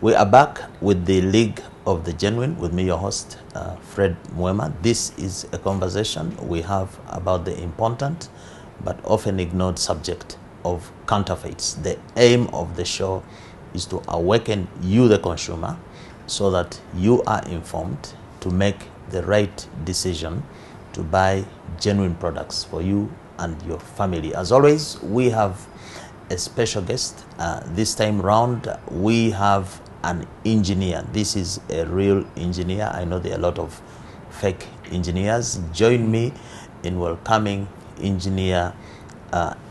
We are back with the League of the Genuine with me, your host, Fred Mwema. This is a conversation we have about the important but often ignored subject of counterfeits. The aim of the show is to awaken you, the consumer, so that you are informed to make the right decision to buy genuine products for you and your family. As always, we have a special guest. This time round, we have an engineer. This is a real engineer. I know there are a lot of fake engineers. Join me in welcoming engineer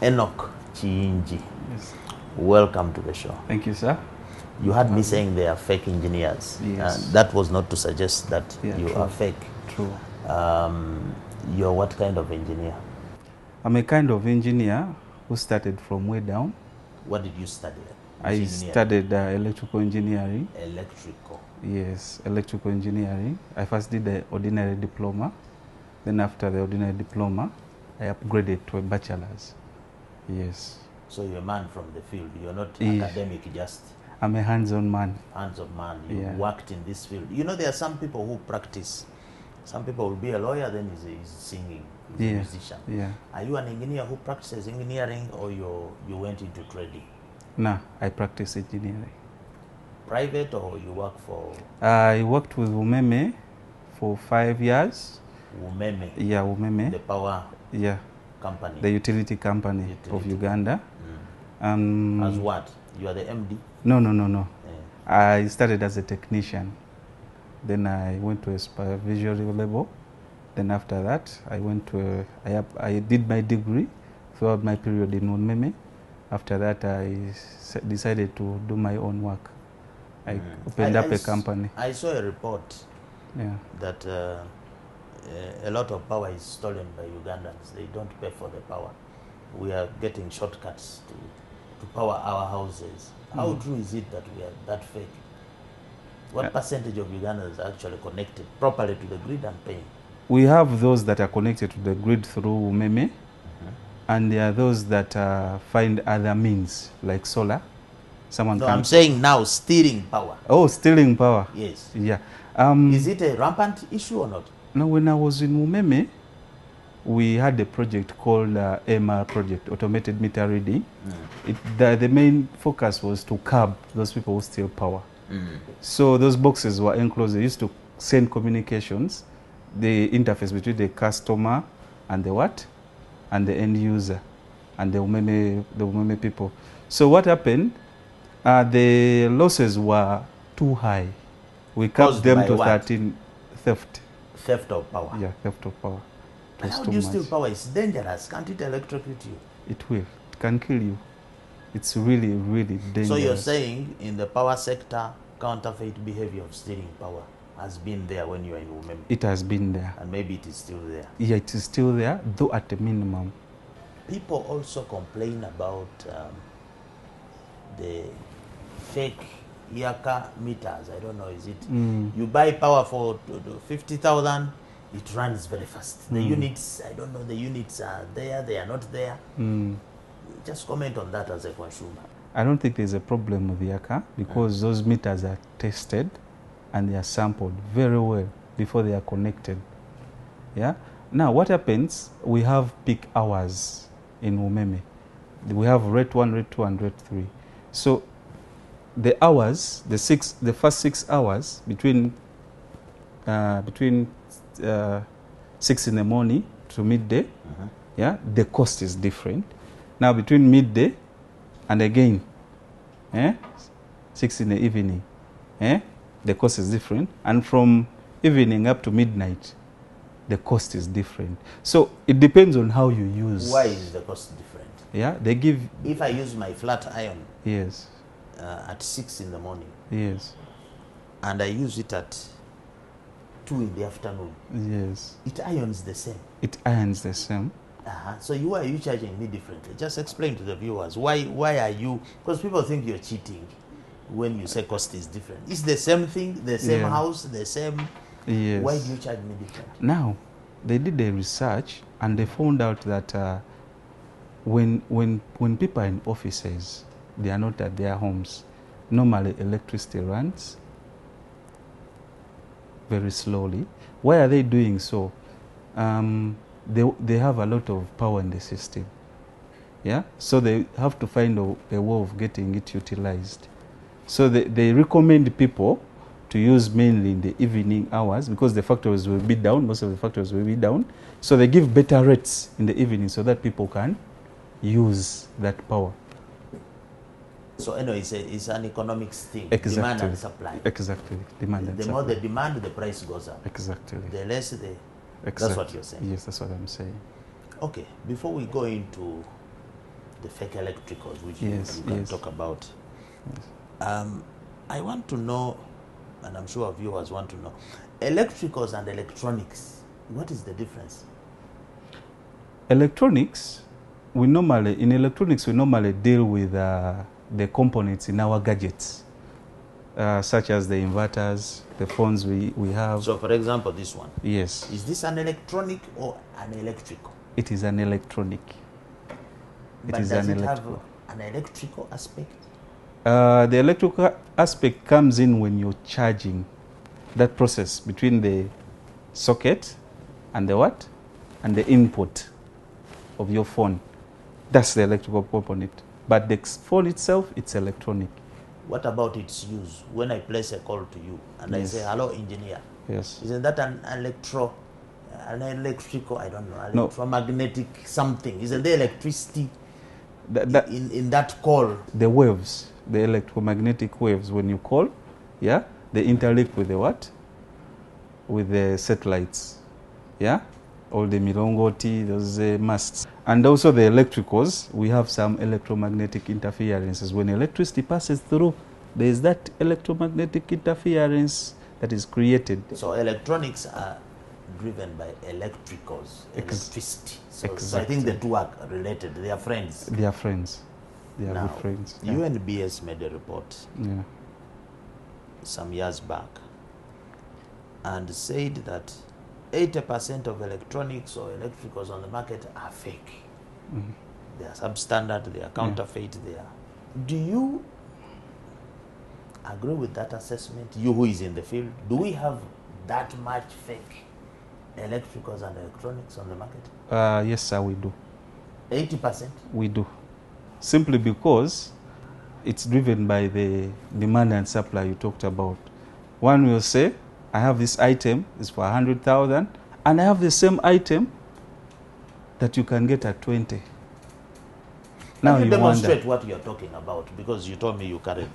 Enoch Chiinji. Yes. Welcome to the show. Thank you, sir. You had me saying they are fake engineers. Yes. That was not to suggest that you true. are fake. True. You're what kind of engineer? I'm a kind of engineer who started from way down. What did you study? I studied electrical engineering. Electrical. Yes, electrical engineering. I first did the ordinary diploma. Then after the ordinary diploma, I upgraded to a bachelor's. Yes. So you're a man from the field. You're not academic, just... I'm a hands-on man. Hands-on man. You worked in this field. You know, there are some people who practice. Some people will be a lawyer, then he's singing, he's a musician. Yeah. Are you an engineer who practices engineering, or you went into trading? No, I practice engineering. Private, or you work for? I worked with Umeme for 5 years. Umeme? Yeah, Umeme. The power company? The utility company of Uganda. As what? You are the MD? No. I started as a technician. Then I went to a supervisory level. Then after that, I went to I did my degree throughout my period in Umeme. After that, I decided to do my own work. I opened up a company. I saw a report that a lot of power is stolen by Ugandans. They don't pay for the power. We are getting shortcuts to power our houses. How true is it that we are that fake? What percentage of Ugandans are actually connected properly to the grid and paying? We have those that are connected to the grid through Umeme, and there are those that find other means like solar. I'm saying now stealing power. Oh, stealing power. Yes. Yeah. Is it a rampant issue or not? No, when I was in Umeme, we had a project called MR project, automated meter reading. The main focus was to curb those people who steal power. So those boxes were enclosed. They used to send communications, the interface between the customer and the what? And the end user and the Umeme people. So what happened? The losses were too high. We capped them to 13 theft. Theft of power? Yeah, theft of power. How do you steal power? It's dangerous. Can't it electrocute you? It will. It can kill you. It's really, really dangerous. So you're saying in the power sector, counterfeit behavior of stealing power has been there when you are in Umeme? It has been there. And maybe it is still there? Yeah, it is still there, though at a minimum. People also complain about the fake Yaka meters. I don't know, is it? You buy power for 50,000, it runs very fast. The units, I don't know, the units are there, they are not there. Just comment on that as a consumer. I don't think there's a problem with Yaka because those meters are tested and they are sampled very well before they are connected. Yeah. Now what happens? We have peak hours in Umeme. We have rate 1, rate 2, and rate 3. So the hours, the first 6 hours between 6 in the morning to midday, the cost is different. Now between midday and again 6 in the evening, the cost is different, and from evening up to midnight the cost is different. So it depends on how you use. Why is the cost different? Yeah, they give. If I use my flat iron at 6 in the morning, and I use it at 2 in the afternoon, it irons the same. It irons the same. So why are you charging me differently? Just explain to the viewers why are you, because people think you're cheating when you say cost is different. It's the same thing, the same house, the same. Why do you charge me different? Now, they did the research and they found out that when people are in offices, they are not at their homes. normally electricity runs very slowly. Why are they doing so? They have a lot of power in the system. Yeah, so they have to find a way of getting it utilized. So they recommend people to use mainly in the evening hours because the factories will be down, most of the factories will be down. So they give better rates in the evening so that people can use that power. So anyway, it's an economics thing, Exactly. demand and supply. Exactly, demand and The supply. more the demand, the price goes up. Exactly. The less the... Exactly. That's what you're saying? Yes, that's what I'm saying. Okay, before we go into the fake electricals, which Yes, you can yes. talk about, Yes. I want to know, and I'm sure viewers want to know, electricals and electronics, what is the difference? Electronics, in electronics, we normally deal with the components in our gadgets, such as the inverters, the phones we have. So, for example, this one. Yes. Is this an electronic or an electrical? It is an electronic. But does it have an electrical aspect? The electrical aspect comes in when you're charging. That process between the socket and the what? And the input of your phone. That's the electrical component. But the phone itself, it's electronic. What about its use? When I place a call to you and Yes. I say, hello, engineer. Yes. Isn't that an electrical, I don't know, No. electromagnetic something? Isn't there electricity in that call? The waves, the electromagnetic waves, when you call, yeah, they interlink with the what? With the satellites, yeah? All the milongoti, those masts. And also the electricals, we have some electromagnetic interferences. When electricity passes through, there is that electromagnetic interference that is created. So electronics are driven by electricals, electricity. So I think the two are related. They are friends. They are friends. They are Now, good friends. Yeah. UNBS made a report Yeah. some years back and said that 80% of electronics or electricals on the market are fake. Mhm. They are substandard, they are counterfeit, they are... Do you agree with that assessment? You who is in the field, do we have that much fake electricals and electronics on the market? Yes, sir, we do. 80%? We do. Simply because it's driven by the demand and supply you talked about. One will say, I have this item, it's for 100,000, and I have the same item that you can get at 20. Now Can you demonstrate wonder, what you're talking about? Because you told me you carried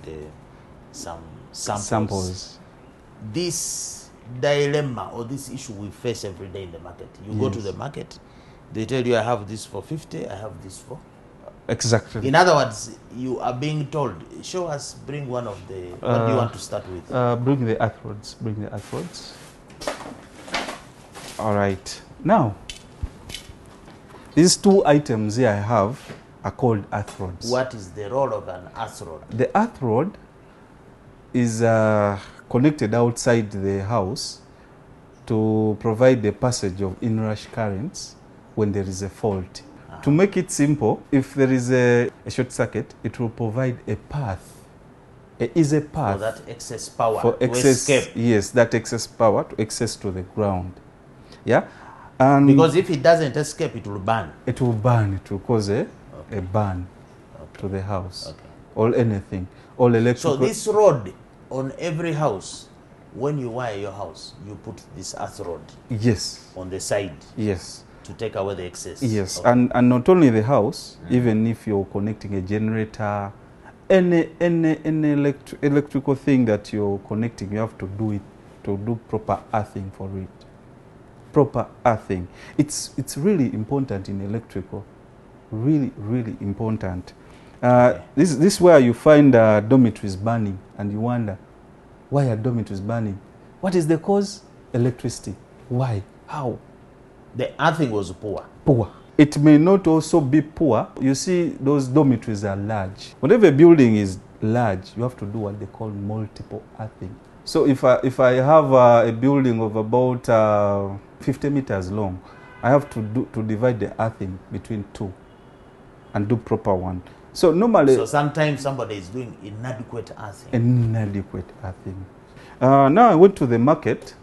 some samples. This dilemma or this issue we face every day in the market. You go to Yes. the market, they tell you, I have this for 50, I have this for... Exactly. In other words, you are being told, show us, bring one of the... What do you want to start with? Bring the earthrods. Bring the earthrods. All right. Now, these two items here I have are called earthrods. What is the role of an earth rod? The earth rod is connected outside the house to provide the passage of inrush currents when there is a fault. To make it simple, if there is a short circuit, it will provide a path, an easy path. For that excess power For to excess, escape. yes, that excess power to access to the ground. Yeah? And Because if it doesn't escape, it will burn. it will burn, it will cause a Okay. burn Okay. to the house. Okay. Or anything. All electrical. So this rod on every house, when you wire your house, you put this earth rod Yes, on the side yes. to take away the excess. Yes, Okay. and not only the house, even if you're connecting a generator, any electrical thing that you're connecting, you have to do proper earthing for it. Proper earthing. It's really important in electrical. Really, really important. Okay. This is where you find dormitories burning, and you wonder, why are dormitories burning? What is the cause? Electricity. Why? How? The earthing was poor. Poor. It may not also be poor. You see, those dormitories are large. Whenever a building is large, you have to do what they call multiple earthing. So if I have a building of about 50 meters long, I have to divide the earthing between two and do proper one. So normally, So sometimes somebody is doing inadequate earthing. inadequate earthing. Now I went to the market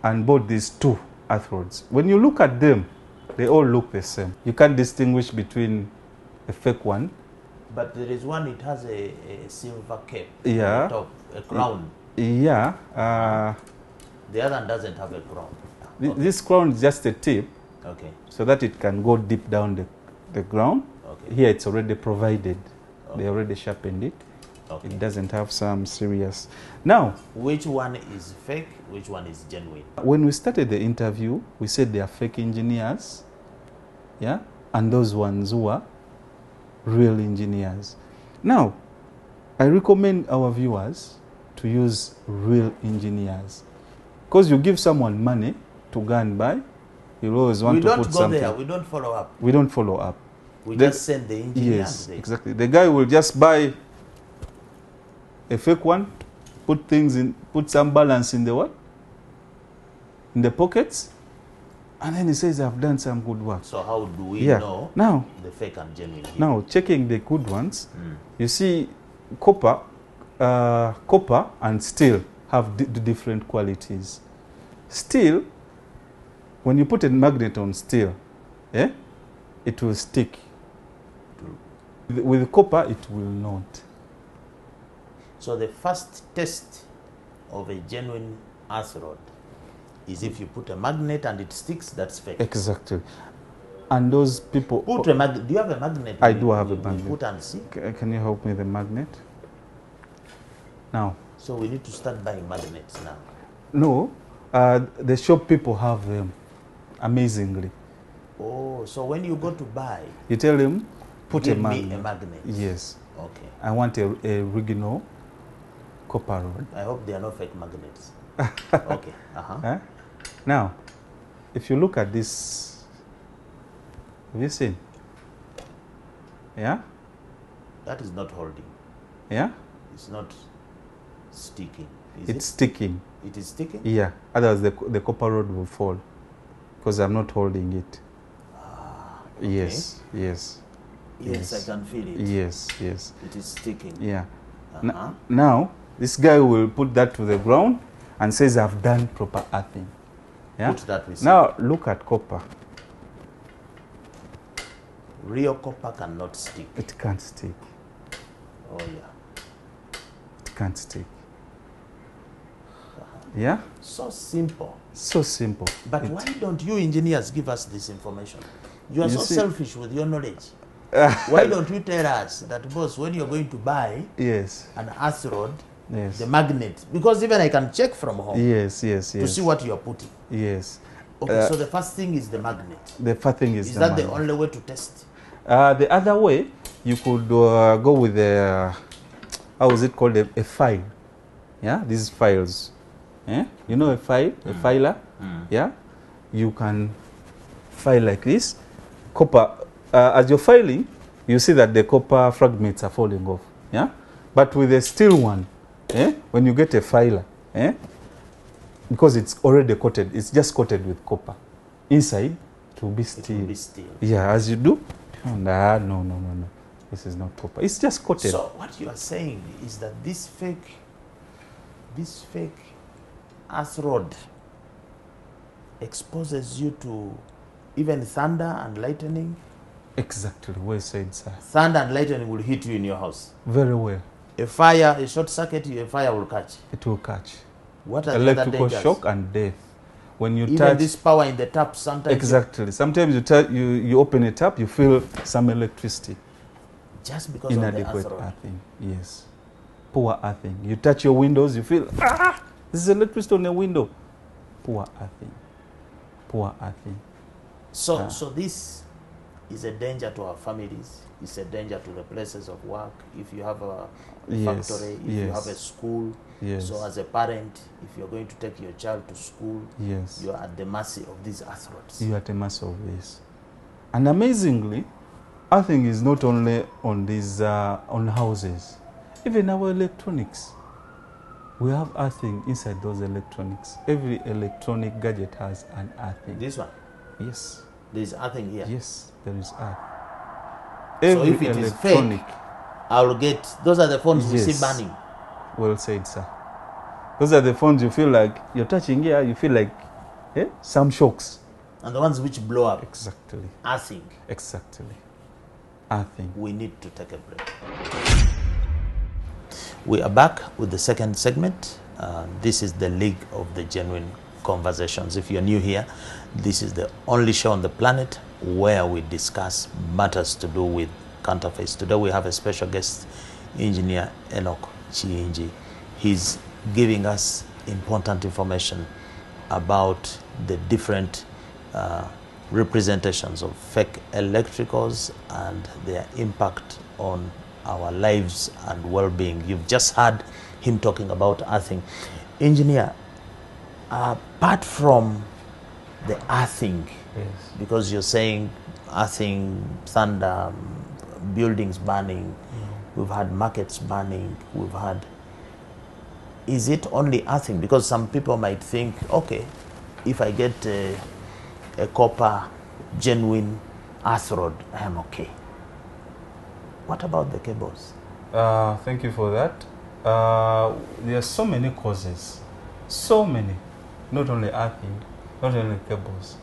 and bought these two earth rods. When you look at them, they all look the same. You can't distinguish between a fake one. But there is one, it has a silver cape Yeah. on top, a crown. Yeah. The other one doesn't have a crown. Okay. This crown is just a tip, Okay. so that it can go deep down the ground. Okay. Here it's already provided. Okay. They already sharpened it. Okay. It doesn't have some serious. Now, Which one is fake? Which one is genuine? when we started the interview, we said they are fake engineers, yeah, and those ones who are real engineers. Now, I recommend our viewers to use real engineers, because you give someone money to go and buy, you always want to put something. We don't go there. We don't follow up. We don't follow up. We just send the engineers. Yes, there. exactly. The guy will just buy a fake one, put things in, put some balance in the what? In the pockets, and then he says, "I've done some good work." So how do we know now the fake and genuine? Here? now checking the good ones, you see, copper and steel have different qualities. Steel, when you put a magnet on steel, it will stick. With copper, it will not. So the first test of a genuine earth rod is if you put a magnet and it sticks, that's fake. Exactly. And those people... Put a magnet. Do you have a magnet? I do have a magnet. Put and see. Can you help me with the magnet? Now. So we need to start buying magnets now. No. The shop people have them, amazingly. Oh, so when you go to buy... You tell them, put give a magnet. me a magnet. Yes. Okay. I want a original copper rod. I hope they are not fake magnets. Okay. Uh-huh. Now, if you look at this, have you seen? Yeah? That is not holding. Yeah? It's not sticking. It's sticking. It is sticking? Yeah. Otherwise, the copper rod will fall because I'm not holding it. Okay. Yes. Yes. Yes, I can feel it. Yes. Yes. It is sticking. Yeah. Now, this guy will put that to the ground and says, "I've done proper earthing." Yeah? Put that with now, look at copper. Real copper cannot stick. It can't stick. Oh, yeah. It can't stick. Yeah? So simple. So simple. But why don't you engineers give us this information? You are so selfish with your knowledge. Why don't you tell us that, boss, when you're going to buy an earth rod, the magnet, because even I can check from home to see what you are putting. Yes. Okay, so the first thing is the magnet. The first thing is the magnet. Is that the only way to test? The other way, you could go with a, how is it called, a file. Yeah, these files. Yeah? You know a file, a filer? Yeah? You can file like this. Copper, as you're filing, you see that the copper fragments are falling off. Yeah? But with a steel one, when you get a filer, because it's already coated, it's just coated with copper. Inside, it will be steel. It will be steel. Yeah, as you do, no. This is not copper. It's just coated. So what you are saying is that this fake earth rod exposes you to even thunder and lightning. Exactly, well said, sir. Thunder and lightning will hit you in your house. Very well. A fire, a short circuit, a fire will catch. It will catch. What are electrical the shock and death. When you even touch this power in the tap sometimes. Exactly. Sometimes you open a tap, you feel some electricity. Just because inadequate of the earthing. Yes. Poor earthing. You touch your windows, you feel this is electricity on the window. Poor earthing. Poor earthing. So this is a danger to our families. It's a danger to the places of work. If you have a factory, if you have a school. So as a parent, if you're going to take your child to school, you are at the mercy of these earth rods. You are at the mercy of this. And amazingly, earthing is not only on these on houses. Even our electronics. We have earthing inside those electronics. Every electronic gadget has an earthing. This one? Yes. There is earthing here? Yes, there is earth. Every so if it is electronic, fake, I'll get, those are the phones we see Yes. burning. well said, sir. Those are the phones you feel like you're touching here, you feel like some shocks. And the ones which blow up, Exactly. I think Exactly. I think. we need to take a break. We are back with the second segment. This is the League of the Genuine Conversations. If you're new here, this is the only show on the planet where we discuss matters to do with counterfeits. Today we have a special guest, Engineer Enoch Chiinji. He's giving us important information about the different representations of fake electricals and their impact on our lives and well-being. You've just heard him talking about earthing. Engineer, apart from the earthing, Yes. because you're saying earthing, thunder, buildings burning, we've had markets burning, we've had, is it only earthing? Because some people might think, okay, if I get a copper genuine earth rod, I am okay. What about the cables? Thank you for that. There are so many causes. So many. Not only earthing, not only cables.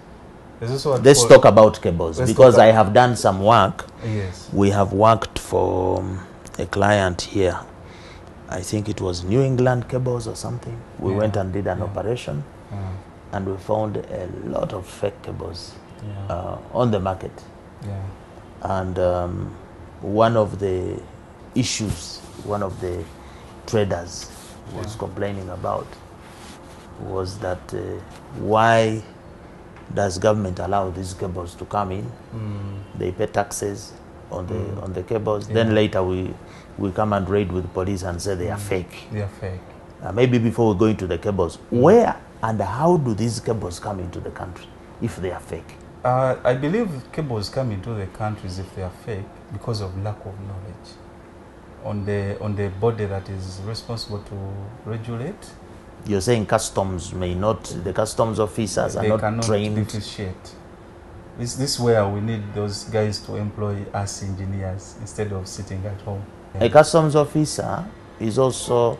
There's also what Let's called- talk about cables, Let's because talk I have done some work. Yes. We have worked for a client here. I think it was New England Cables or something. We Yeah. went and did an Yeah. operation, and we found a lot of fake cables on the market. Yeah. And one of the issues, one of the traders was complaining about was that why does government allow these cables to come in? They pay taxes on the cables. Then later we come and raid with police and say they are fake. They are fake. Maybe before we go into the cables, where and how do these cables come into the country if they are fake? I believe cables come into the countries if they are fake because of lack of knowledge on the body that is responsible to regulate. You're saying customs may not, the customs officers are They not cannot trained. differentiate. This where we need those guys to employ us engineers instead of sitting at home. A customs officer is also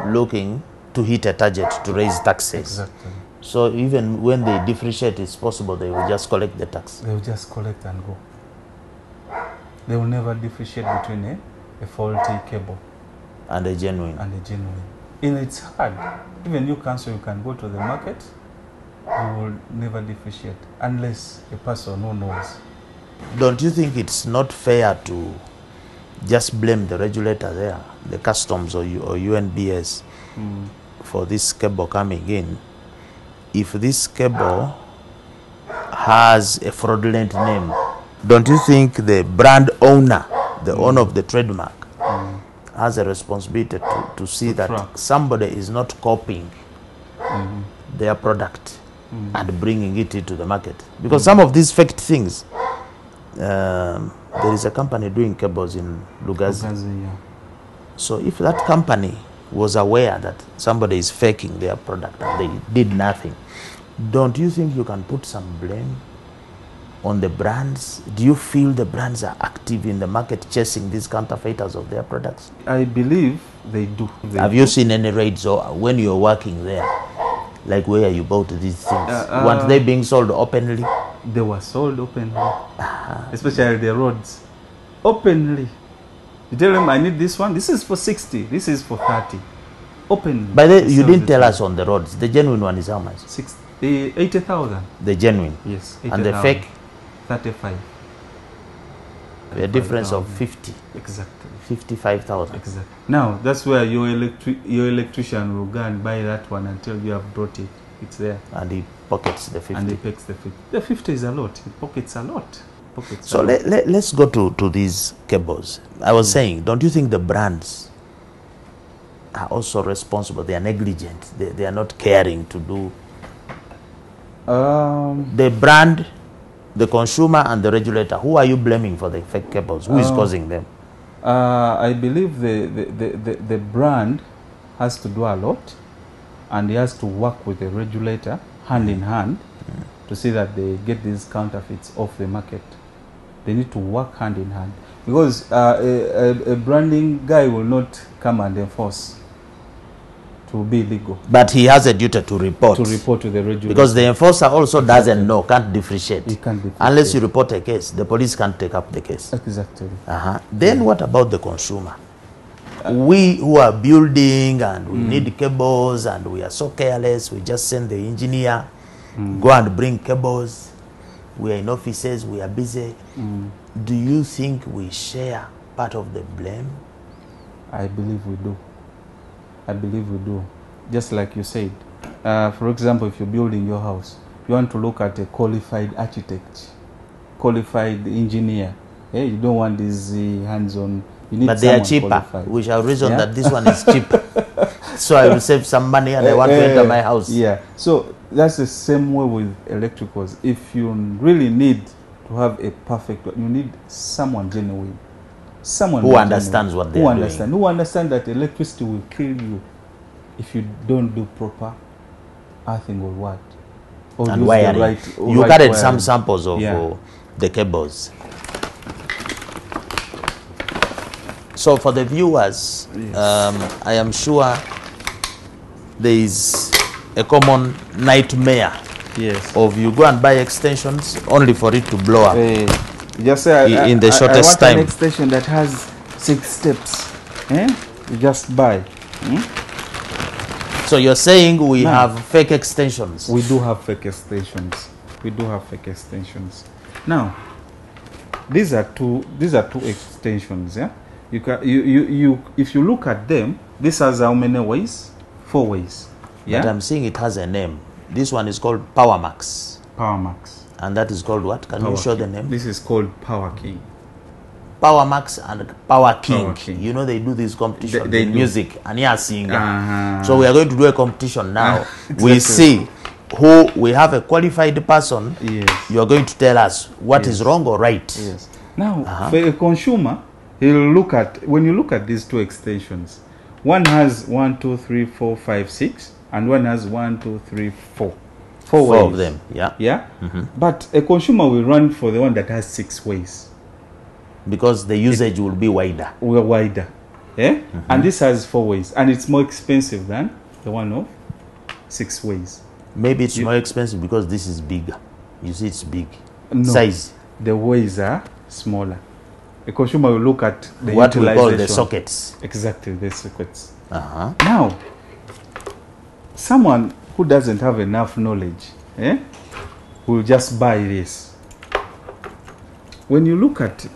looking to hit a target to raise taxes. Exactly. So even when they differentiate, it's possible they will just collect the tax. They will just collect and go. They will never differentiate between a faulty cable And a genuine. and a genuine. And it's hard. Even you council, you can go to the market, you will never differentiate unless a person who knows. Don't you think it's not fair to just blame the regulator there, the customs or UNBS, for this cable coming in? If this cable has a fraudulent name, don't you think the brand owner, the owner of the trademark, has a responsibility to see that track. somebody is not copying their product and bringing it into the market? Because some of these faked things, there is a company doing cables in Lugazi. Yeah. So if that company was aware that somebody is faking their product and they did nothing, don't you think you can put some blame on the brands? Do you feel the brands are active in the market chasing these counterfeiters of their products? I believe they do. Have you seen any raids or when you're working there, like where you bought these things? Weren't they being sold openly? They were sold openly, especially the roads. Openly. You tell them, I need this one. This is for 60. This is for 30. Openly. By the way, They you sell didn't the tell thing. us on the roads. The genuine one is how much? 80,000. The genuine. Yes. And the 80,000. fake? 35. A difference of 50. Exactly. 55,000. Exactly. Now, that's where your electrician will go and buy that one until you have brought it. It's there. And he pockets the 50. And he picks the 50. The 50 is a lot. He pockets a lot. Pockets So a lot. let's go to these cables. I was saying, don't you think the brands are also responsible? They are negligent. They are not caring to do. The brand, the consumer, and the regulator. Who are you blaming for the fake cables? Who is causing them? I believe the brand has to do a lot, and he has to work with the regulator hand in hand to see that they get these counterfeits off the market. They need to work hand in hand, because a branding guy will not come and enforce to be legal. But he has a duty to report. To report to the regulator. Because the enforcer also doesn't know, can't differentiate. He can't differentiate. Unless you report a case, the police can't take up the case. Exactly. Then what about the consumer? We who are building and we need cables and we are so careless, we just send the engineer, go and bring cables. We are in offices, we are busy. Do you think we share part of the blame? I believe we do. I believe we do. Just like you said, for example, if you're building your house, you want to look at a qualified architect, qualified engineer. Yeah, you don't want these hands-on. But they are cheaper. Qualified. We shall reason that this one is cheap. So I will save some money and I want to enter my house. Yeah. So that's the same way with electricals. If you really need to have a perfect, you need someone genuine. Someone who understands what they are doing. Who understands that electricity will kill you if you don't do proper earthing or what. Or and wiring. You carried some samples of the cables. So for the viewers, I am sure there is a common nightmare of you go and buy extensions only for it to blow up just say, in the shortest time. I want an extension that has 6 steps. You just buy. So you're saying we have fake extensions? We do have fake extensions. We do have fake extensions. Now, these are two extensions. Yeah. If you look at them, this has how many ways? 4 ways. Yeah. But I'm seeing it has a name. This one is called Power Max. Power Max. And that is called what? Can you show the name? This is called Power King. Power Max and Power King. You know they do this competition in music, and yeah, singer. So we are going to do a competition now. Exactly. We see who we have a qualified person. Yes. You are going to tell us what is wrong or right. Yes. Now, for a consumer, he'll look at, when you look at these 2 extensions, one has 1, 2, 3, 4, 5, 6, and one has 1, 2, 3, 4. 4 ways. Of them. Yeah. Yeah. But a consumer will run for the one that has 6 ways. Because the usage will be wider. Wider. Yeah? And this has 4 ways. And it's more expensive than the one of 6 ways. Maybe it's more expensive because this is bigger. You see it's big. No, size. The ways are smaller. A consumer will look at the what we call the sockets. Exactly, the sockets. Now, someone who doesn't have enough knowledge will just buy this. When you look at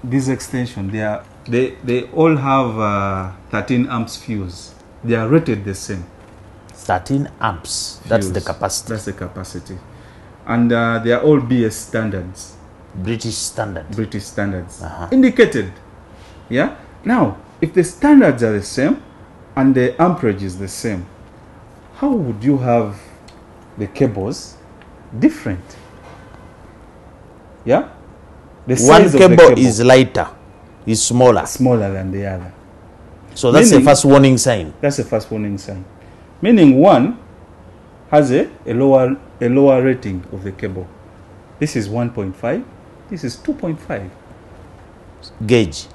this extension, they all have 13 amps fuse. They are rated the same. 13 amps. Fuse. That's the capacity. That's the capacity. And they are all BS standards. British standard. British standards. Indicated. Yeah. Now, if the standards are the same and the amperage is the same, how would you have the cables different? Yeah. The size one cable is lighter, is smaller. Smaller than the other. So that's the first warning sign. That's the first warning sign. Meaning one has a lower rating of the cable. This is 1.5. This is 2.5. Gauge.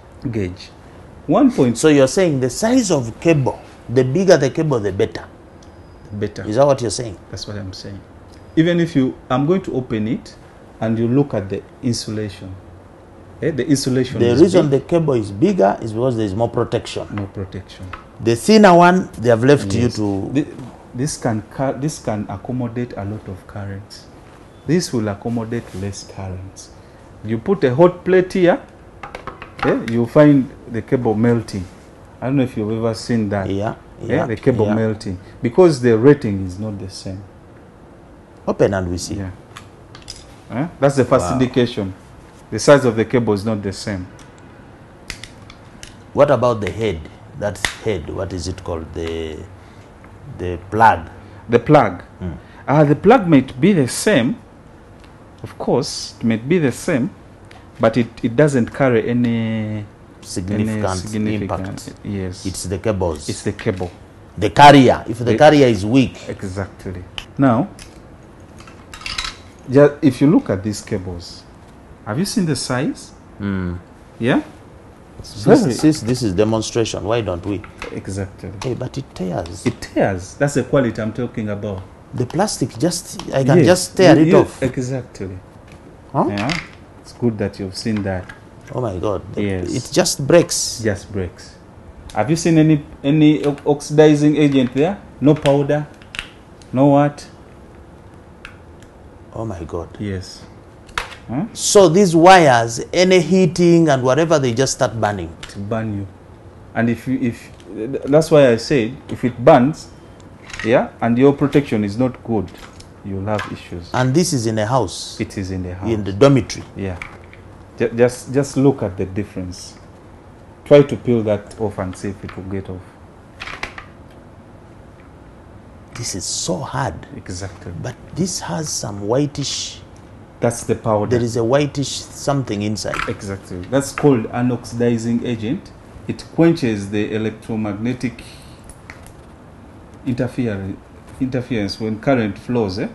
1. So you're saying the size of cable, the bigger the cable, the better. Better. Is that what you're saying? That's what I'm saying. Even if I'm going to open it and you look at the insulation. The insulation. The reason the cable is bigger is because there is more protection. More protection. The thinner one, they have left you to. This can accommodate a lot of currents. This will accommodate less currents. You put a hot plate here, you find the cable melting. I don't know if you've ever seen that. The cable melting because the rating is not the same. Open and we see. That's the first indication. The size of the cable is not the same. What about the head? That head, what is it called? The plug. The plug. The plug might be the same. Of course, it might be the same, but it doesn't carry any significant impact. Yes. It's the cables. It's the cable. The carrier. If the carrier is weak. Exactly. Now, if you look at these cables, Have you seen the size? Mm. Yeah? Since this is demonstration, why don't we? Exactly. Hey, but it tears. It tears. That's the quality I'm talking about. The plastic I can just tear it off. Exactly. Huh? Yeah. It's good that you've seen that. Oh my God. Yes. It just breaks. Just breaks. Have you seen any oxidizing agent there? No powder? No what? Oh my God. Yes. Huh? So these wires, any heating and whatever, they just start burning. To burn you. And if that's why I said, if it burns, yeah, and your protection is not good, you'll have issues. And this is in a house. It is in the house. In the dormitory. Yeah. Just look at the difference. Try to peel that off and see if it will get off. This is so hard. Exactly. But this has some whitish. That's the powder. There is a whitish something inside. Exactly. That's called an oxidizing agent. It quenches the electromagnetic interference when current flows, and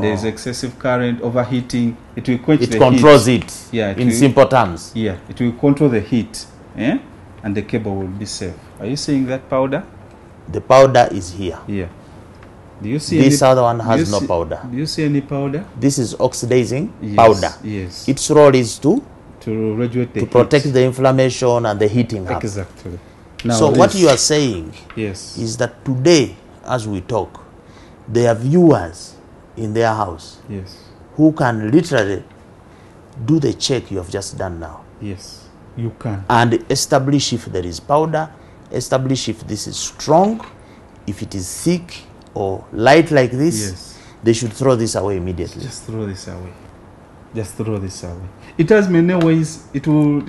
there is excessive current, overheating. It will quench the heat. It controls it. Yeah. In simple terms. Yeah. It will control the heat, and the cable will be safe. Are you seeing that powder? The powder is here. Yeah. Do you see this other one has no powder? Do you see any powder? This is oxidizing powder. Yes. Its role is to regulate the heat. Protect the inflammation and the heating up. Exactly. Now, so what you are saying is that today, as we talk, there are viewers in their house who can literally do the check you have just done now. Yes, you can. And establish if there is powder, establish if this is strong, if it is thick or light like this. They should throw this away immediately. Just throw this away. Just throw this away. It has many ways. It will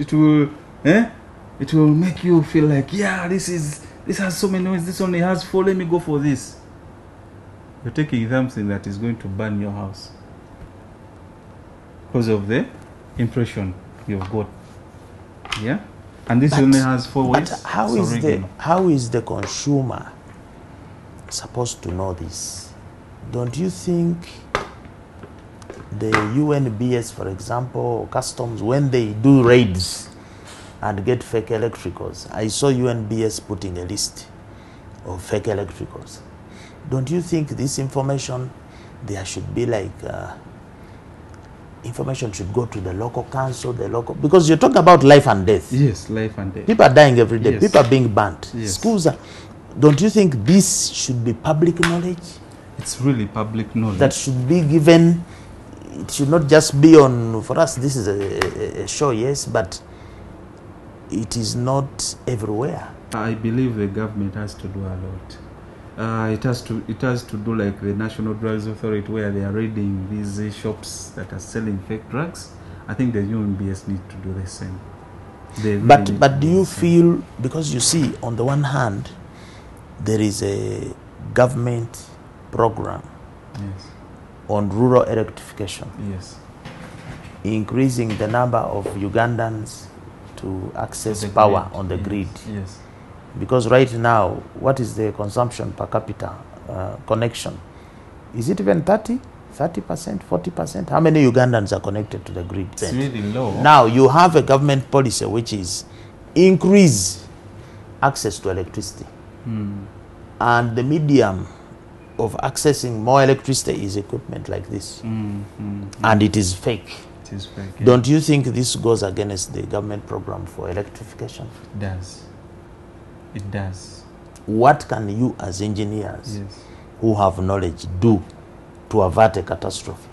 make you feel like, yeah, this has so many ways. This only has 4. Let me go for this. You're taking something that is going to burn your house because of the impression you've got. Yeah, and this only has 4 ways. But how is the consumer supposed to know this? Don't you think the UNBS, for example, or customs, when they do raids and get fake electricals, I saw UNBS putting a list of fake electricals. Don't you think this information, there should be like information should go to the local council, because you're talking about life and death. Yes, life and death. People are dying every day. Yes. People are being burnt. Yes. Schools are. Don't you think this should be public knowledge? It's really public knowledge. That should be given. It should not just be on, for us, this is a show, yes, but it is not everywhere. I believe the government has to do a lot. It has to do like the National Drugs Authority, where they are raiding these shops that are selling fake drugs. I think the UNBS need to do the same. But do you feel, because you see, on the one hand, there is a government program on rural electrification, increasing the number of Ugandans to access power on the grid. Yes. Because right now, what is the consumption per capita connection? Is it even 30%, 40%? How many Ugandans are connected to the grid? It's really low. Now, you have a government policy which is increase access to electricity. And the medium of accessing more electricity is equipment like this. And it is fake. It is fake. Yeah. Don't you think this goes against the government program for electrification? It does. It does. What can you as engineers who have knowledge do to avert a catastrophe?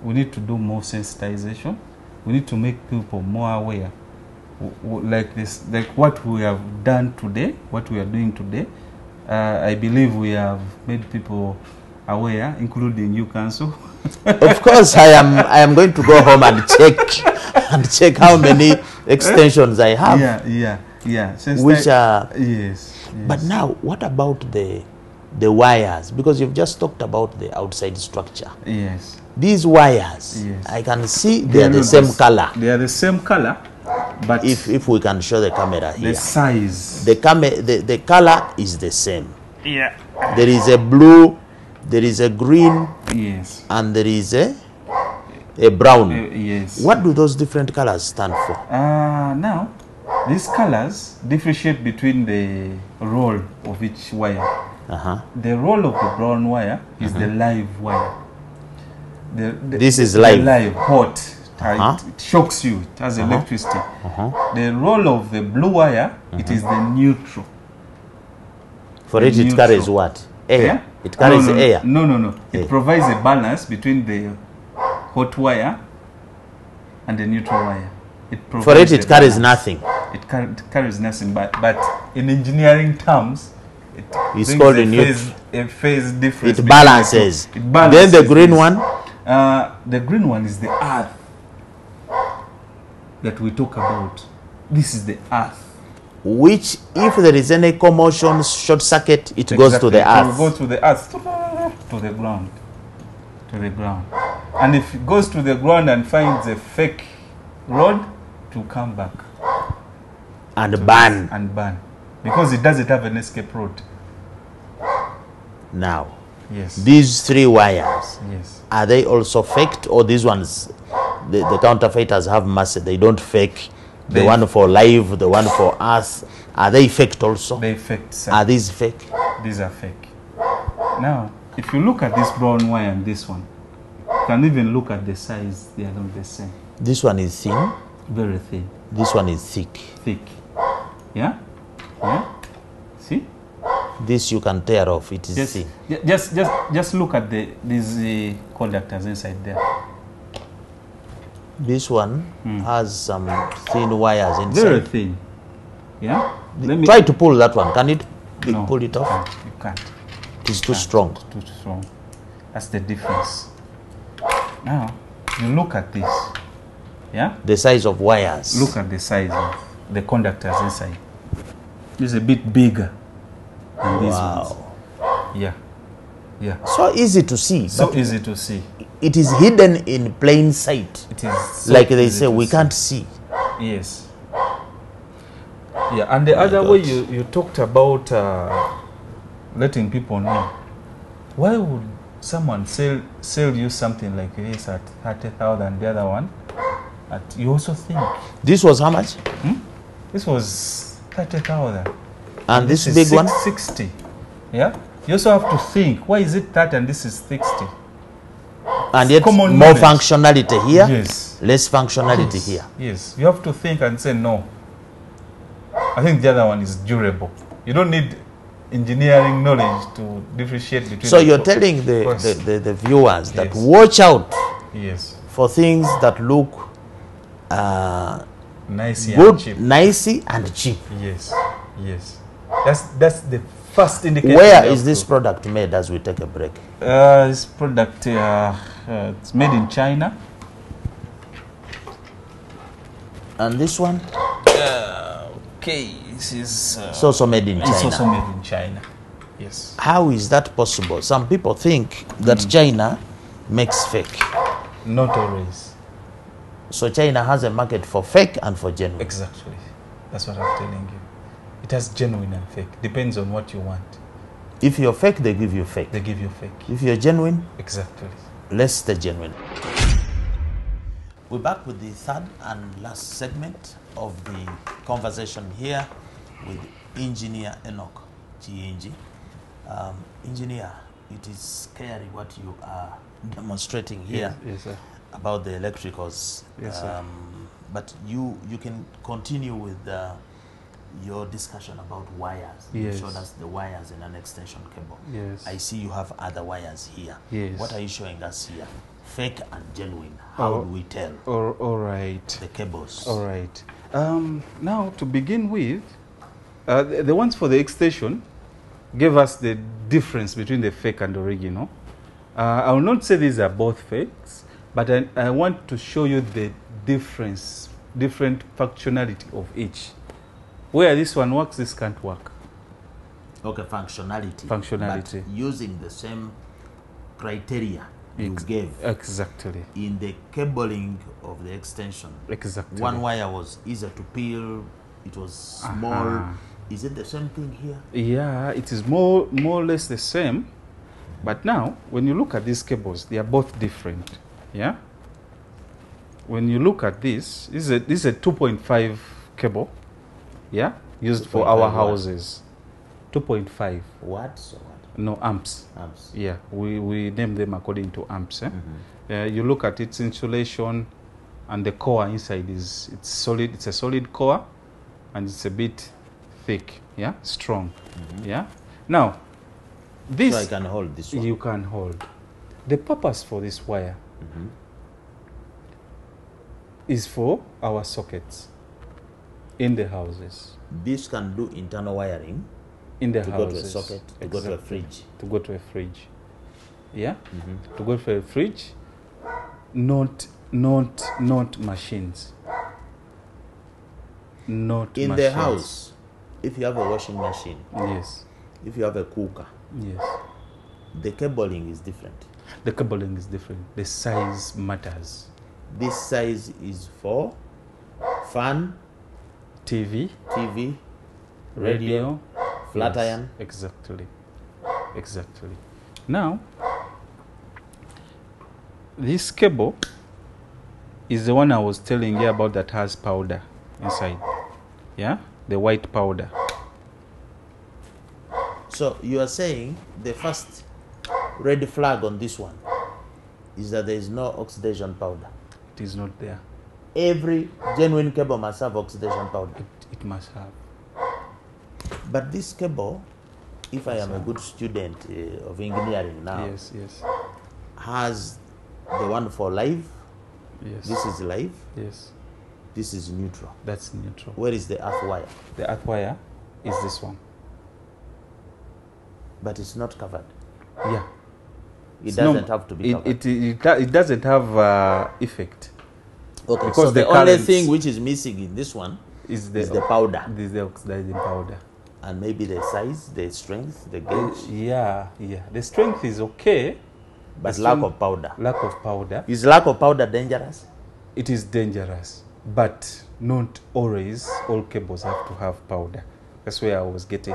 We need to do more sensitization. We need to make people more aware. Like this, like what we have done today, what we are doing today. I believe we have made people aware, including you, council. Of course, I am going to go home and check how many extensions I have. Yeah. Which are yes. But now, what about the wires? Because you've just talked about the outside structure. Yes. These wires, I can see they are the same color. They are the same color, but if we can show the camera here, the size, the color is the same. Yeah. There is a blue, there is a green, yes, and there is a A brown. Yes. What do those different colors stand for? Now, these colors differentiate between the roll of each wire. The roll of the brown wire is the live wire. This is live. Live, hot. It shocks you. It has electricity. The roll of the blue wire, it is the neutral. For it carries what? Air. Yeah? It carries air. No. It provides a balance between the hot wire and the neutral wire. For it carries nothing. It carries nothing, but in engineering terms, it's called a phase difference. It balances. Then the green one? The green one is the earth that we talk about. This is the earth. Which, if there is any commotion, short circuit, it goes to the earth. It will go to the earth, to the ground. To the ground. And if it goes to the ground and finds a fake rod, to come back. And burn. And burn. Because it doesn't have an escape route. Now, yes. These three wires, yes. Are they also faked, or these ones, the counterfeiters have mercy, they don't fake? The one for live, the one for earth, are they faked also? They faked, sir. Are these fake? These are fake. Now, if you look at this brown wire and this one, you can even look at the size, they are not the same. This one is thin. Very thin. This one is thick. Thick. Yeah? Yeah? See? This you can tear off, it is thin. Just look at these conductors inside there. This one has some thin wires inside. Very thin. Yeah? Try to pull that one. Can it pull it off? You can't. It is too strong. Too strong. That's the difference. Now, you look at this. Yeah? The size of wires. Look at the size of the conductors inside. It's a bit bigger than these ones. Yeah. Yeah. So easy to see. So easy to see. It is hidden in plain sight. It is so like they say, we can't see. Yes. Yeah, and the other way you talked about letting people know. Why would someone sell you something like this at 30,000, the other one you also think? This was how much? This was 30,000. And this big one? 60. Yeah? You also have to think, why is it 30 and this is 60? And yet more functionality here, yes. Less functionality here. Yes, you have to think and say, no, I think the other one is durable. You don't need engineering knowledge to differentiate between. So you're telling the viewers that watch out for things that look nicey good, and cheap. Nicey and cheap. Yes, yes. That's the first indicator. Where is this product made as we take a break? This product, it's made in China. And this one? Okay, this is... it's also made in China. It's also made in China, yes. How is that possible? Some people think that China makes fake. Not always. So China has a market for fake and for genuine. Exactly. That's what I'm telling you. It has genuine and fake. Depends on what you want. If you're fake, they give you fake. They give you fake. If you're genuine, exactly. Less the genuine. We're back with the third and last segment of the conversation here with Engineer Enoch GNG. Engineer, it is scary what you are demonstrating here about the electricals. Yes, sir. But you can continue with your discussion about wires. Yes. You showed us the wires in an extension cable. Yes. I see you have other wires here. Yes. What are you showing us here? Fake and genuine. How do we tell? All right. The cables. All right. Now, to begin with, the ones for the extension gave us the difference between the fake and original. I will not say these are both fakes, but I want to show you the different functionality of each. Where this one works, this can't work. Okay, functionality. Functionality. But using the same criteria you gave. Exactly. In the cabling of the extension. Exactly. One wire was easier to peel. It was small. Is it the same thing here? Yeah, it is more or less the same. But now, when you look at these cables, they are both different. Yeah? when you look at this is a 2.5 cable, yeah, used for our houses. 2.5 watts or what? No, amps. Amps. Yeah, we name them according to amps. You look at its insulation, and the core inside it's solid. It's a solid core, and it's a bit thick. Yeah, strong. Yeah. Now, this so I can hold this one. You can hold. The purpose for this wire is for our sockets in the houses. This can do internal wiring in the to houses. Go to a socket, to go to a fridge. To go to a fridge. Yeah? To go to a fridge, not machines. Not in machines. the house, if you have a washing machine, yes. If you have a cooker, yes. The cabling is different. The cabling is different. The size matters. This size is for fan, TV, radio, flat yes, iron. Exactly. Now, this cable is the one I was telling you about that has powder inside. Yeah? The white powder. So you are saying the first red flag on this one is that there is no oxidation powder. It is not there. Every genuine cable must have oxidation powder. It must have. But this cable, if I am a good student of engineering now, yes, has the one for live. Yes. This is live. Yes. This is neutral. That's neutral. Where is the earth wire? The earth wire is this one. But it's not covered. Yeah. It doesn't have to be covered. It doesn't have effect. Okay, because so the only thing which is missing in this one is the powder. Is the oxidizing powder. And maybe the size, the strength, the gauge. Yeah. The strength is okay. But lack of powder. Lack of powder. Is lack of powder dangerous? It is dangerous. But not always all cables have to have powder. That's where I was getting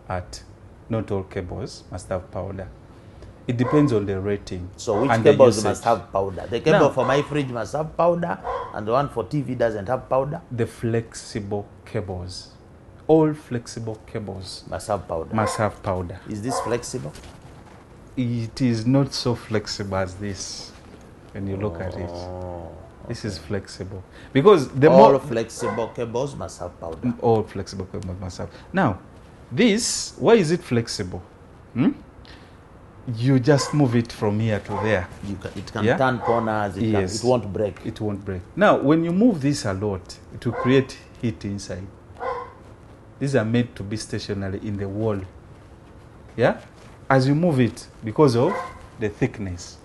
at. Not all cables must have powder. It depends on the rating. So which cables must have powder? The cable for my fridge must have powder, and the one for TV doesn't have powder? The flexible cables. All flexible cables must have powder. Must have powder. Is this flexible? It is not so flexible as this when you look at it. This is flexible. Because all flexible cables must have powder. All flexible cables must have. Now, this, why is it flexible? You just move it from here to there. It can turn corners. It won't break. It won't break. Now, when you move this a lot, it will create heat inside. These are made to be stationary in the wall. Yeah? As you move it, because of the thickness,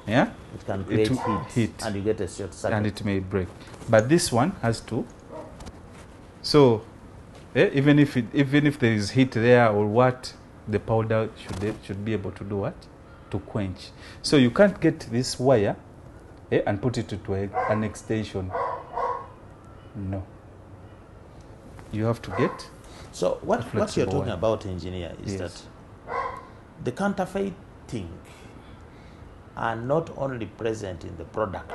yeah, it can create heat, and you get a short circuit, and it may break. But this one has to. So, even if there is heat there or what, the powder should be able to do what? To quench. So you can't get this wire and put it into an extension. No. You have to get. So what you're talking about, engineer, is that the counterfeiting are not only present in the product,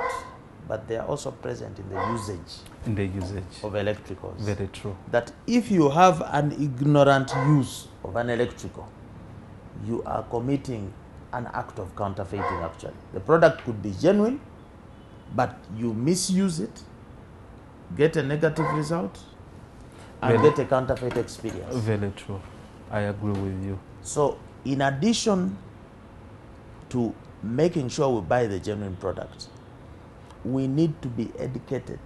but they are also present in the usage. In the usage of electricals. Very true. That if you have an ignorant use of an electrical, you are committing an act of counterfeiting actually. The product could be genuine, but you misuse it, get a negative result, and get a counterfeit experience. Very true. I agree with you. So, in addition to making sure we buy the genuine product, we need to be educated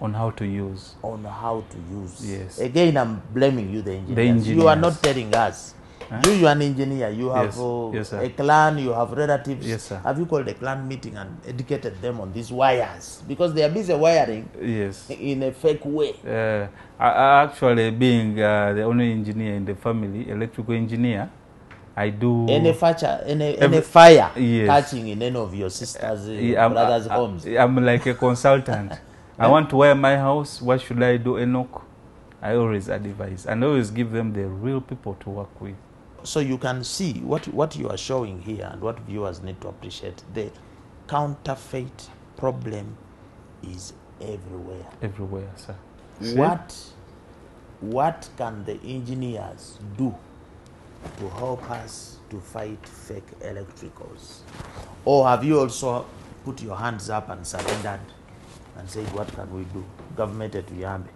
on how to use. On how to use. Yes. Again, I'm blaming you, the engineers. You are not telling us. You are an engineer. You have a clan. You have relatives. Yes, sir. Have you called a clan meeting and educated them on these wires? Because they are busy wiring. Yes. In a fake way. Actually, being the only engineer in the family, electrical engineer, I do any fire catching in any of your sisters' brothers' homes. I'm like a consultant. I want to wire my house. What should I do, Enoch? I always advise and always give them the real people to work with. So you can see what you are showing here and what viewers need to appreciate. The counterfeit problem is everywhere. Everywhere, sir. What can the engineers do to help us to fight fake electricals? Or have you also put your hands up and surrendered and said, what can we do? Government at Uyambe.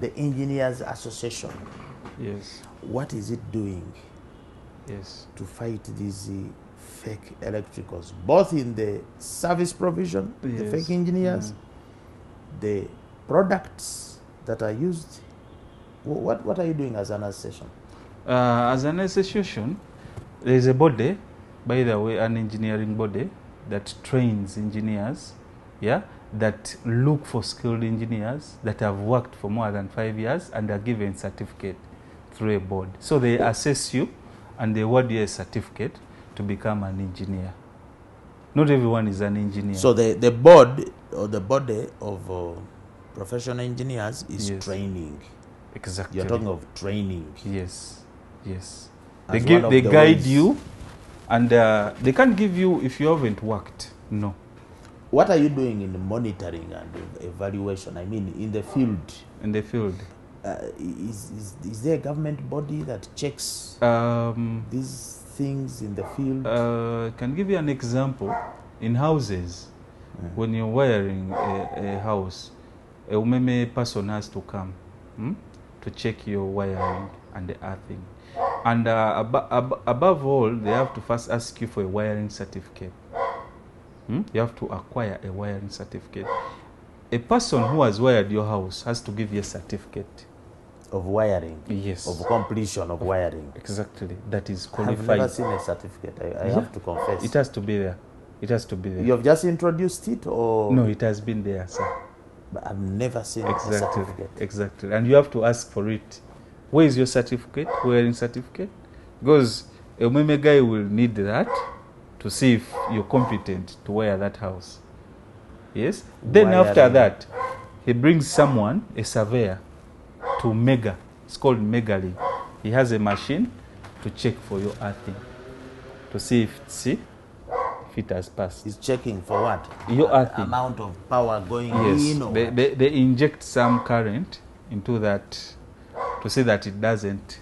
The Engineers Association. Yes. What is it doing? Yes. To fight these fake electricals, both in the service provision, Yes. the fake engineers, the products that are used? What are you doing as an association? As an association, there is a body, by the way, an engineering body that trains engineers, yeah, that look for skilled engineers that have worked for more than 5 years and are given certificate through a board. So they assess you and they award you a certificate to become an engineer. Not everyone is an engineer. So the board or the body of professional engineers is Yes. training. Exactly. You're talking of training. Yes, yes. As They one of the guide ways. you, and they can't give you if you haven't worked. No. What are you doing in the monitoring and evaluation? I mean, in the field. In the field. Is there a government body that checks these things in the field? I can give you an example. In houses, when you're wiring a house, a umeme person has to come to check your wiring and the earthing. And above all, they have to first ask you for a wiring certificate. You have to acquire a wiring certificate. A person who has wired your house has to give you a certificate. Of wiring? Yes. Of completion of wiring? Exactly. That is qualified. I've never seen a certificate, I have to confess. It has to be there. It has to be there. You have just introduced it, or? No, it has been there, sir. But I've never seen a certificate. Exactly. And you have to ask for it. Where is your certificate? Wiring certificate? Because a meme guy will need that to see if you're competent to wire that house. Yes? Then Wiring. after that, he brings someone, a surveyor, to Mega. It's called Megali. He has a machine to check for your earthing, to see if it has passed. He's checking for what? Your earthing. Amount of power going Yes, in, or they inject some current into that to see that it doesn't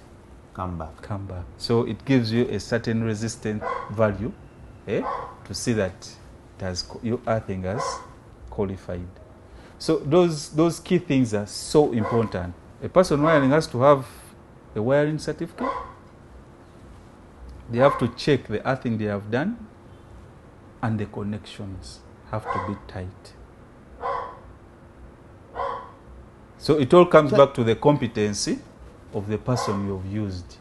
come back. So it gives you a certain resistance value, to see that your earthing has qualified. So those key things are so important. A person wiring has to have a wiring certificate. They have to check the earthing they have done, and the connections have to be tight. So it all comes back to the competency of the person you have used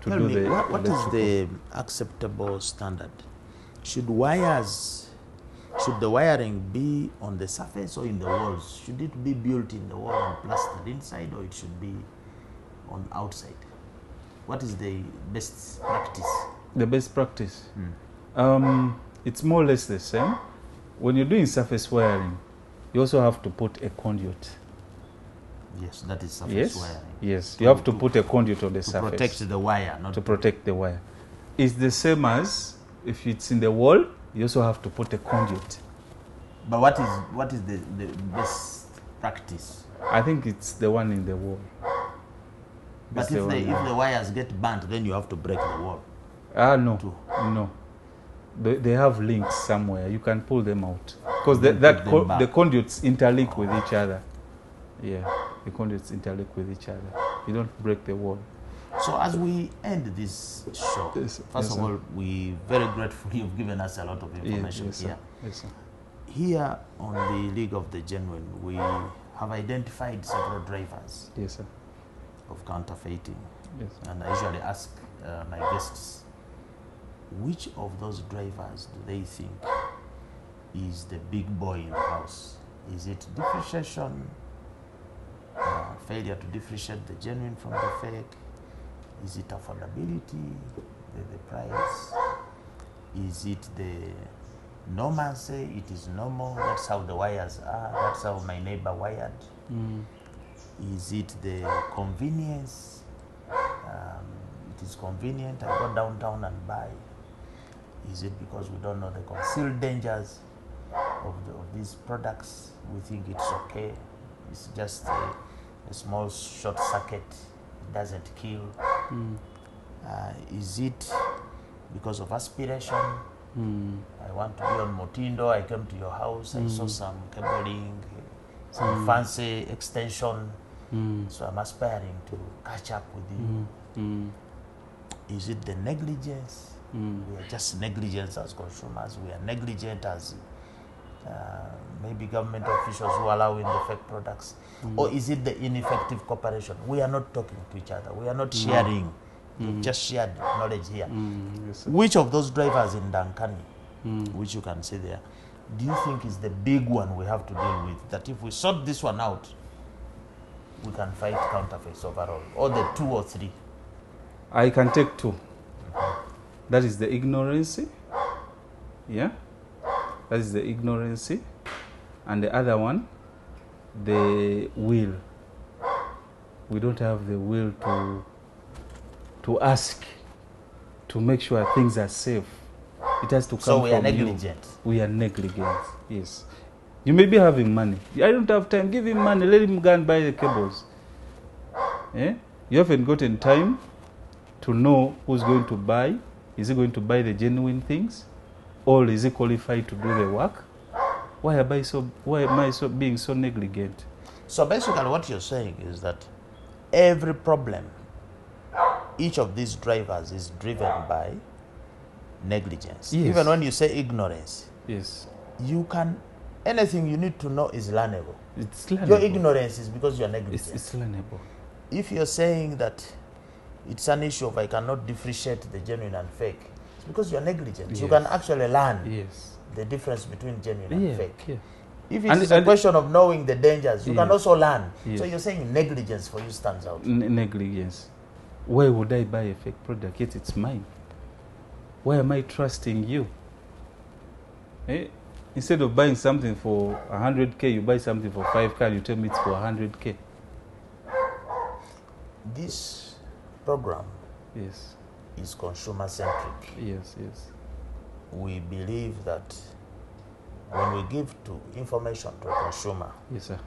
to Tell do me, the what is electrical. the acceptable standard? Should the wiring be on the surface or in the walls? Should it be built in the wall and plastered inside, or it should be on outside? What is the best practice? The best practice? It's more or less the same. When you're doing surface wiring, you also have to put a conduit. Yes, that is surface wiring. Yes, you have to put a conduit on the surface. To protect the wire, not to protect the wire. It's the same as if it's in the wall, you also have to put a conduit. But what is the best practice? I think it's the one in the wall. But if the wires get burnt, then you have to break the wall. No. They have links somewhere. You can pull them out. Because the conduits interlink with each other. Yeah, the conduits interlink with each other. You don't break the wall. So as we end this show, first of all, we're very grateful you've given us a lot of information here. Yes, sir. Here on the League of the Genuine, we have identified several drivers of counterfeiting. Yes. And I usually ask my guests, which of those drivers do they think is the big boy in the house? Is it differentiation, failure to differentiate the genuine from the fake? Is it affordability, the price? Is it the normancy? It is normal, that's how the wires are, that's how my neighbor wired. Is it the convenience? It is convenient, I go downtown and buy. Is it because we don't know the concealed dangers? of these products, we think it's okay. It's just a small short circuit. It doesn't kill. Is it because of aspiration? I want to be on Motindo. I came to your house. I saw some cabling, some fancy extension. So I'm aspiring to catch up with you. Is it the negligence? We are just negligent as consumers. We are negligent as maybe government officials who are allowing the fake products. Or is it the ineffective cooperation? We are not talking to each other. We are not sharing. We've just shared knowledge here. Yes, Which of those drivers in Dankani, which you can see there, do you think is the big one we have to deal with? That if we sort this one out, we can fight counterfeits overall, or the 2 or 3? I can take 2. That is the ignorance. Yeah, that is the ignorance, and the other one, the will. We don't have the will to ask, to make sure things are safe. It has to come from you. So we are negligent. We are negligent. Yes. You may be having money. I don't have time. Give him money. Let him go and buy the cables. Eh? You haven't gotten time to know who's going to buy. Is he going to buy the genuine things, or is he qualified to do the work? Why am I being so negligent? So basically, what you're saying is that every problem, each of these drivers is driven by negligence. Yes. Even when you say ignorance, Yes. you can, anything you need to know is learnable. It's learnable. Your ignorance is because you're negligent. It's learnable. If you're saying that it's an issue of I cannot differentiate the genuine and fake, it's because you're negligent. Yes. You can actually learn Yes. the difference between genuine and fake. Yeah. If it's a question of knowing the dangers, you can also learn. Yes. So you're saying negligence for you stands out. Negligence. Why would I buy a fake product yet it's mine? Why am I trusting you? Eh? Instead of buying something for 100K, you buy something for 5K, you tell me it's for 100K. This program Yes. is consumer centric. Yes. We believe that when we give information to a consumer, Yes, sir.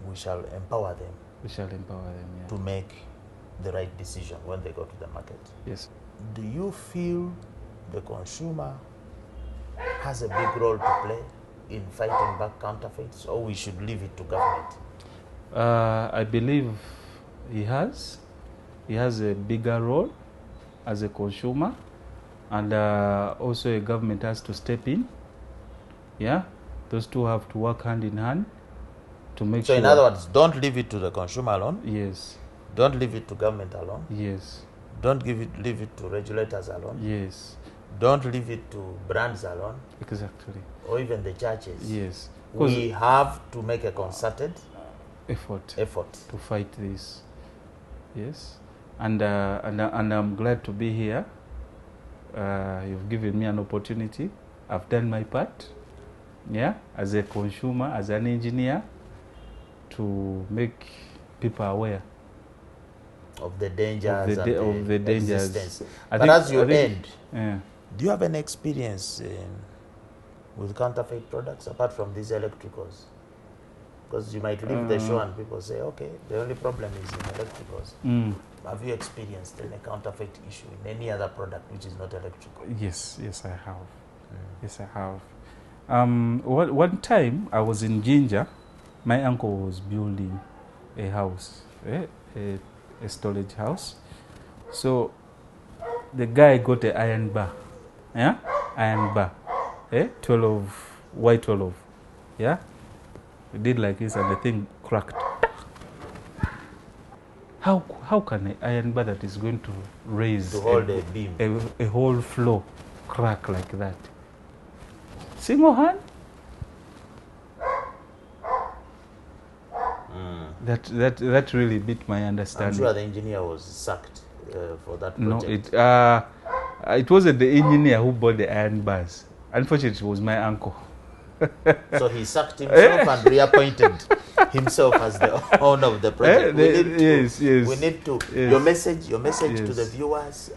we shall empower them We shall empower them. Yeah. to make the right decision when they go to the market. Yes. Do you feel the consumer has a big role to play in fighting back counterfeits, or we should leave it to government? I believe he has. He has a bigger role as a consumer, and also a government has to step in. Yeah, those two have to work hand in hand to make sure. So in other words, don't leave it to the consumer alone. Yes. Don't leave it to government alone. Yes. Don't leave it to regulators alone. Yes. Don't leave it to brands alone, Exactly. or even the churches. Yes. We have to make a concerted effort to fight this. Yes. And I'm glad to be here. You've given me an opportunity. I've done my part. Yeah, as a consumer, as an engineer, to make people aware of the dangers of the dangers. Existence. But as you end, yeah. do you have any experience with counterfeit products apart from these electricals? Because you might leave the show and people say, okay, the only problem is in electricals. Have you experienced any counterfeit issue in any other product which is not electrical? Yes, I have. Yes, I have. One time I was in Jinja. My uncle was building a house, a storage house. So the guy got an iron bar, iron bar, 12, white 12, yeah. He did like this and the thing cracked. How can an iron bar that is going to raise to hold a beam, a whole floor crack like that? Single hand? That really beat my understanding. I'm sure the engineer was sacked for that project. No, it wasn't the engineer who bought the iron bars. Unfortunately, it was my uncle. So he sacked himself and reappointed himself as the owner of the project. We need to. Yes. Your message to the viewers.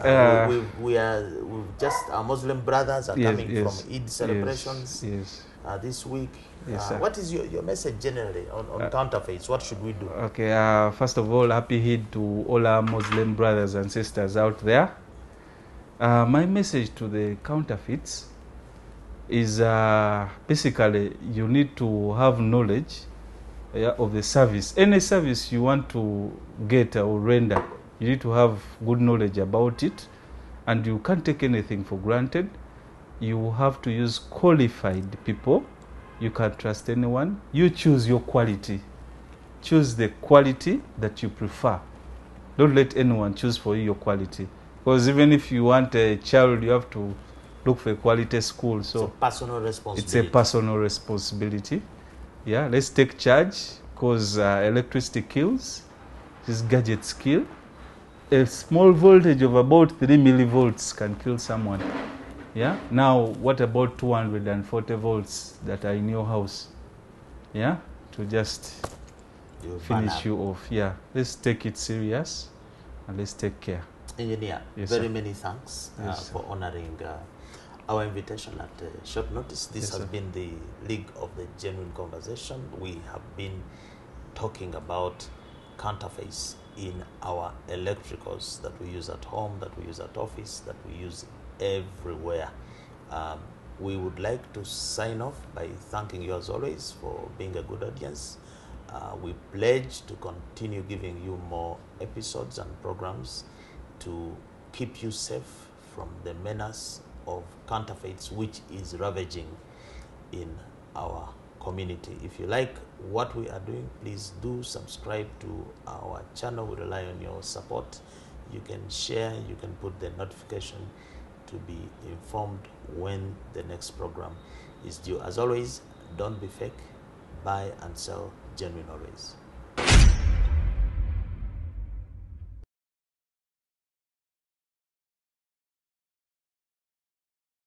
We've just, our Muslim brothers are Yes, coming yes, from Eid celebrations Yes. this week. Yes, sir. What is your message generally on counterfeits? What should we do? Okay, first of all, happy Eid to all our Muslim brothers and sisters out there. My message to the counterfeits is basically you need to have knowledge of the service. Any service you want to get or render, you need to have good knowledge about it, and you can't take anything for granted. You have to use qualified people. You can't trust anyone. You choose your quality. Choose the quality that you prefer. Don't let anyone choose for you your quality. Because even if you want a child, you have to look for a quality school. So it's a personal responsibility. It's a personal responsibility. Yeah, let's take charge, because electricity kills. This gadgets kill. A small voltage of about 3 millivolts can kill someone. Yeah. Now, what about 240 volts that are in your house? Yeah, to just finish you off. Yeah, let's take it serious and let's take care. Engineer, Yes, very sir. many thanks Yes, for honoring our invitation at short notice. This Yes, has sir. been the League of the Genuine Conversation. We have been talking about counterfeits in our electricals that we use at home, that we use at office, that we use everywhere. We would like to sign off by thanking you as always for being a good audience. We pledge to continue giving you more episodes and programs to keep you safe from the menace of counterfeits, which is ravaging in our community. If you like what we are doing, please do subscribe to our channel. We rely on your support. You can share, you can put the notification to be informed when the next program is due. As always, don't be fake, buy and sell genuine always.